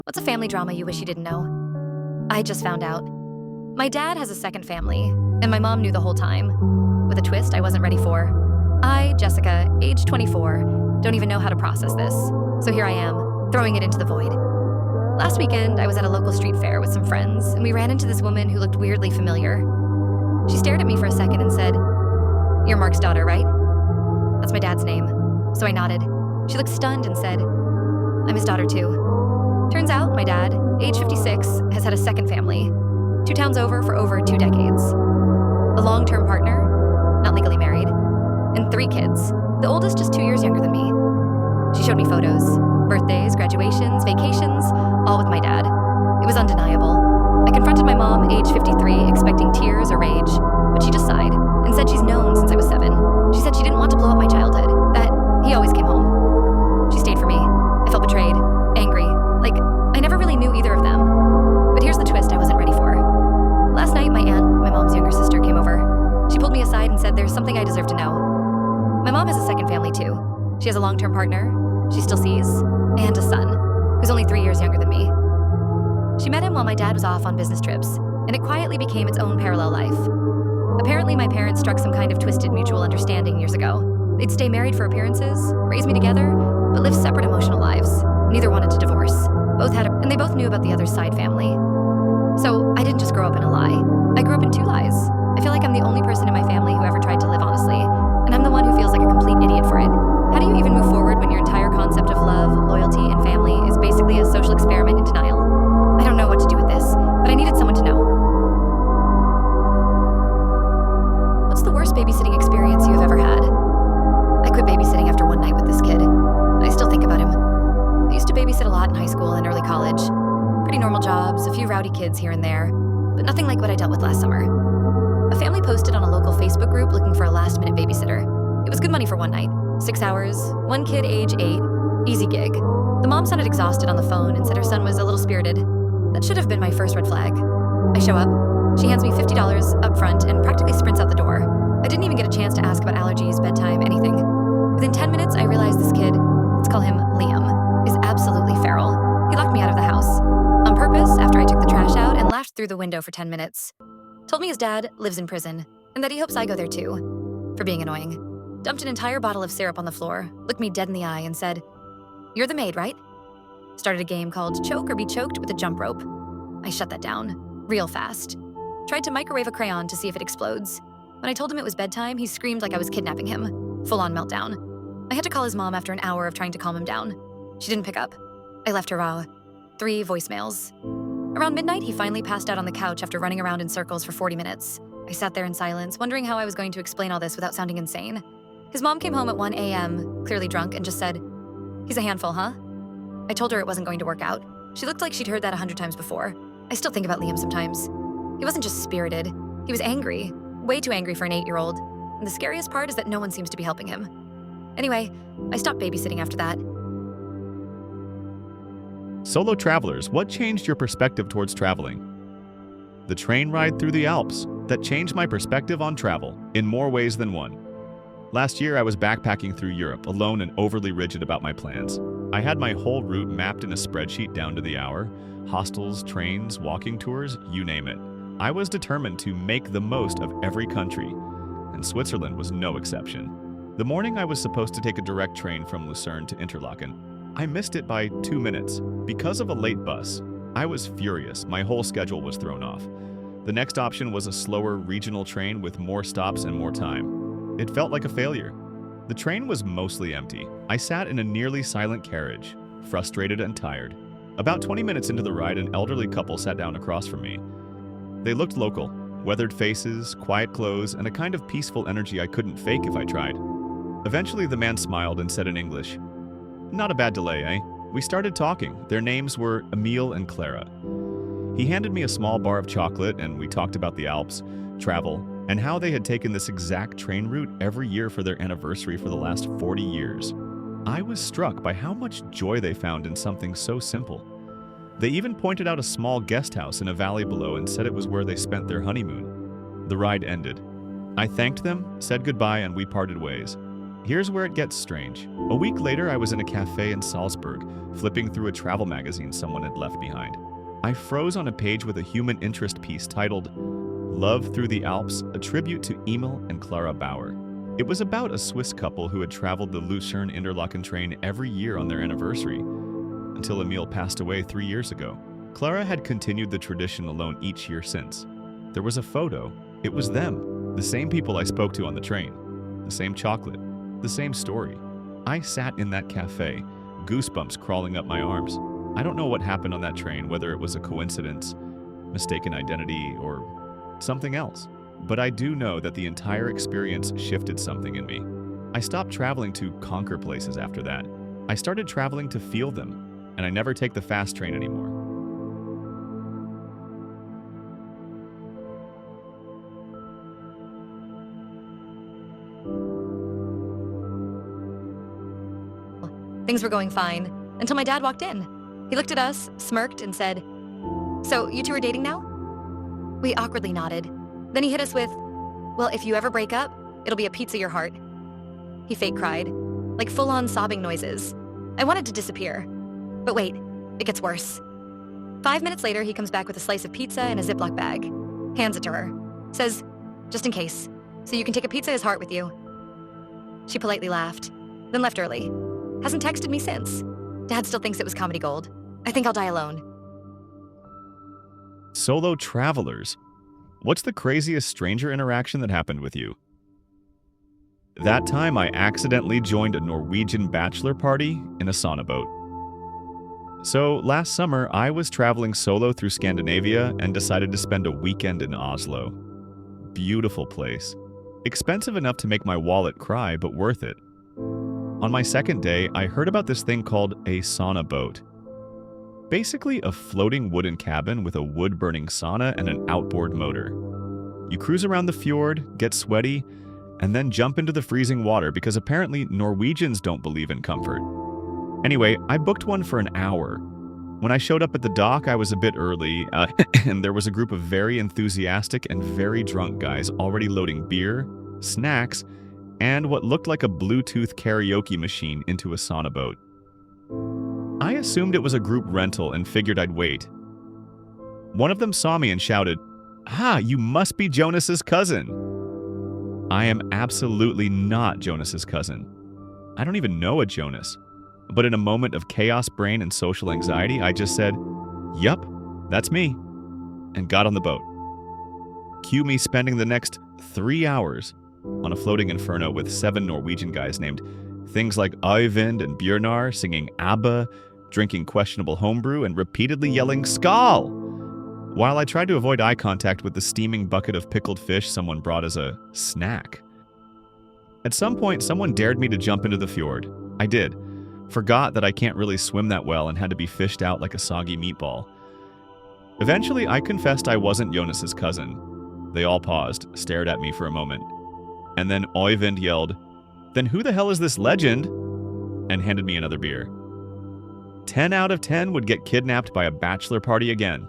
What's a family drama you wish you didn't know? I just found out. My dad has a second family, and my mom knew the whole time. With a twist I wasn't ready for. I, Jessica, age 24, don't even know how to process this. So here I am, throwing it into the void. Last weekend, I was at a local street fair with some friends, and we ran into this woman who looked weirdly familiar. She stared at me for a second and said, "You're Mark's daughter, right?" That's my dad's name. So I nodded. She looked stunned and said, "I'm his daughter too." Turns out my dad, age 56, has had a second family, 2 towns over for over 2 decades. A long-term partner, not legally married, and 3 kids, the oldest just 2 years younger than me. She showed me photos, birthdays, graduations, vacations, all with my dad. It was undeniable. I confronted my mom, age 53, expecting tears or rage, but she just sighed and said she's known since I was 7. She said she didn't want to blow up my childhood, that he always came home. She stayed for me. I felt betrayed, angry, like I never really knew either of them. But here's the twist I wasn't ready for. Last night, my aunt, my mom's younger sister, came over. She pulled me aside and said there's something I deserve to know. My mom has a second family too. She has a long-term partner, she still sees, and a son, who's only 3 years younger than me. She met him while my dad was off on business trips, and it quietly became its own parallel life. Apparently, my parents struck some kind of twisted mutual understanding years ago. They'd stay married for appearances, raise me together, but live separate emotional lives. Neither wanted to divorce. And they both knew about the other's side family. So I didn't just grow up in a lie. I grew up in 2 lies. I feel like I'm the only person in my family who ever tried to live honestly, and I'm the one who feels like a complete idiot for it. How do you even move forward when your entire concept of love, loyalty, and family is basically a social experiment in denial? I don't know what to do with this, but I needed someone to know. What's the worst babysitting experience you have ever had? I quit babysitting after one night with this kid. I still think about him. I used to babysit a lot in high school and early college. Pretty normal jobs, a few rowdy kids here and there, but nothing like what I dealt with last summer. A family posted on a local Facebook group looking for a last-minute babysitter. It was good money for one night. 6 hours, 1 kid age 8, easy gig. The mom sounded exhausted on the phone and said her son was a little spirited. That should have been my first red flag. I show up, she hands me $50 up front and practically sprints out the door. I didn't even get a chance to ask about allergies, bedtime, anything. Within 10 minutes, I realized this kid, let's call him Liam, is absolutely feral. He locked me out of the house on purpose after I took the trash out and laughed through the window for 10 minutes. Told me his dad lives in prison and that he hopes I go there too, for being annoying. Dumped an entire bottle of syrup on the floor, looked me dead in the eye and said, "You're the maid, right?" Started a game called Choke or Be Choked with a jump rope. I shut that down, real fast. Tried to microwave a crayon to see if it explodes. When I told him it was bedtime, he screamed like I was kidnapping him. Full-on meltdown. I had to call his mom after an hour of trying to calm him down. She didn't pick up. I left her raw. 3 voicemails. Around midnight, he finally passed out on the couch after running around in circles for 40 minutes. I sat there in silence, wondering how I was going to explain all this without sounding insane. His mom came home at 1 a.m., clearly drunk, and just said, "He's a handful, huh?" I told her it wasn't going to work out. She looked like she'd heard that 100 times before. I still think about Liam sometimes. He wasn't just spirited. He was angry. Way too angry for an 8-year-old. And the scariest part is that no one seems to be helping him. Anyway, I stopped babysitting after that. Solo travelers, what changed your perspective towards traveling? The train ride through the Alps that changed my perspective on travel in more ways than one. Last year, I was backpacking through Europe, alone and overly rigid about my plans. I had my whole route mapped in a spreadsheet down to the hour. Hostels, trains, walking tours, you name it. I was determined to make the most of every country, and Switzerland was no exception. The morning I was supposed to take a direct train from Lucerne to Interlaken, I missed it by 2 minutes. Because of a late bus, I was furious. My whole schedule was thrown off. The next option was a slower regional train with more stops and more time. It felt like a failure. The train was mostly empty. I sat in a nearly silent carriage, frustrated and tired. About 20 minutes into the ride, an elderly couple sat down across from me. They looked local, weathered faces, quiet clothes, and a kind of peaceful energy I couldn't fake if I tried. Eventually, the man smiled and said in English, "Not a bad delay, eh?" We started talking. Their names were Emile and Clara. He handed me a small bar of chocolate, and we talked about the Alps, travel, and how they had taken this exact train route every year for their anniversary for the last 40 years. I was struck by how much joy they found in something so simple. They even pointed out a small guest house in a valley below and said it was where they spent their honeymoon. The ride ended. I thanked them, said goodbye, and we parted ways. Here's where it gets strange. A week later, I was in a cafe in Salzburg, flipping through a travel magazine someone had left behind. I froze on a page with a human interest piece titled Love Through the Alps, a tribute to Emil and Clara Bauer. It was about a Swiss couple who had traveled the Lucerne-Interlaken train every year on their anniversary, until Emil passed away 3 years ago. Clara had continued the tradition alone each year since. There was a photo. It was them, the same people I spoke to on the train, the same chocolate, the same story. I sat in that cafe, goosebumps crawling up my arms. I don't know what happened on that train, whether it was a coincidence, mistaken identity, or something else. But I do know that the entire experience shifted something in me. I stopped traveling to conquer places after that. I started traveling to feel them, and I never take the fast train anymore. Things were going fine until my dad walked in. He looked at us, smirked, and said, "So, you two are dating now?" We awkwardly nodded. Then he hit us with, "Well, if you ever break up, it'll be a pizza your heart." He fake cried, like full-on sobbing noises. I wanted to disappear. But wait, it gets worse. 5 minutes later, he comes back with a slice of pizza in a Ziploc bag, hands it to her, says, "Just in case, so you can take a pizza his heart with you." She politely laughed, then left early. Hasn't texted me since. Dad still thinks it was comedy gold. I think I'll die alone. Solo travelers. What's the craziest stranger interaction that happened with you? That time I accidentally joined a Norwegian bachelor party in a sauna boat. So last summer, I was traveling solo through Scandinavia and decided to spend a weekend in Oslo. Beautiful place. Expensive enough to make my wallet cry, but worth it. On my second day, I heard about this thing called a sauna boat. Basically a floating wooden cabin with a wood-burning sauna and an outboard motor. You cruise around the fjord, get sweaty, and then jump into the freezing water because apparently Norwegians don't believe in comfort. Anyway, I booked one for an hour. When I showed up at the dock, I was a bit early, and there was a group of very enthusiastic and very drunk guys already loading beer, snacks, and what looked like a Bluetooth karaoke machine into a sauna boat. I assumed it was a group rental and figured I'd wait. One of them saw me and shouted, "Ah, you must be Jonas's cousin." I am absolutely not Jonas's cousin. I don't even know a Jonas. But in a moment of chaos brain and social anxiety, I just said, "Yup, that's me," and got on the boat. Cue me spending the next 3 hours on a floating inferno with 7 Norwegian guys named things like Øyvind and Bjørnar, singing ABBA, drinking questionable homebrew, and repeatedly yelling "Skål!" while I tried to avoid eye contact with the steaming bucket of pickled fish someone brought as a snack. At some point, someone dared me to jump into the fjord. I did. Forgot that I can't really swim that well and had to be fished out like a soggy meatball. Eventually, I confessed I wasn't Jonas's cousin. They all paused, stared at me for a moment. And then Øyvind yelled, "Then who the hell is this legend?" and handed me another beer. 10 out of 10 would get kidnapped by a bachelor party again.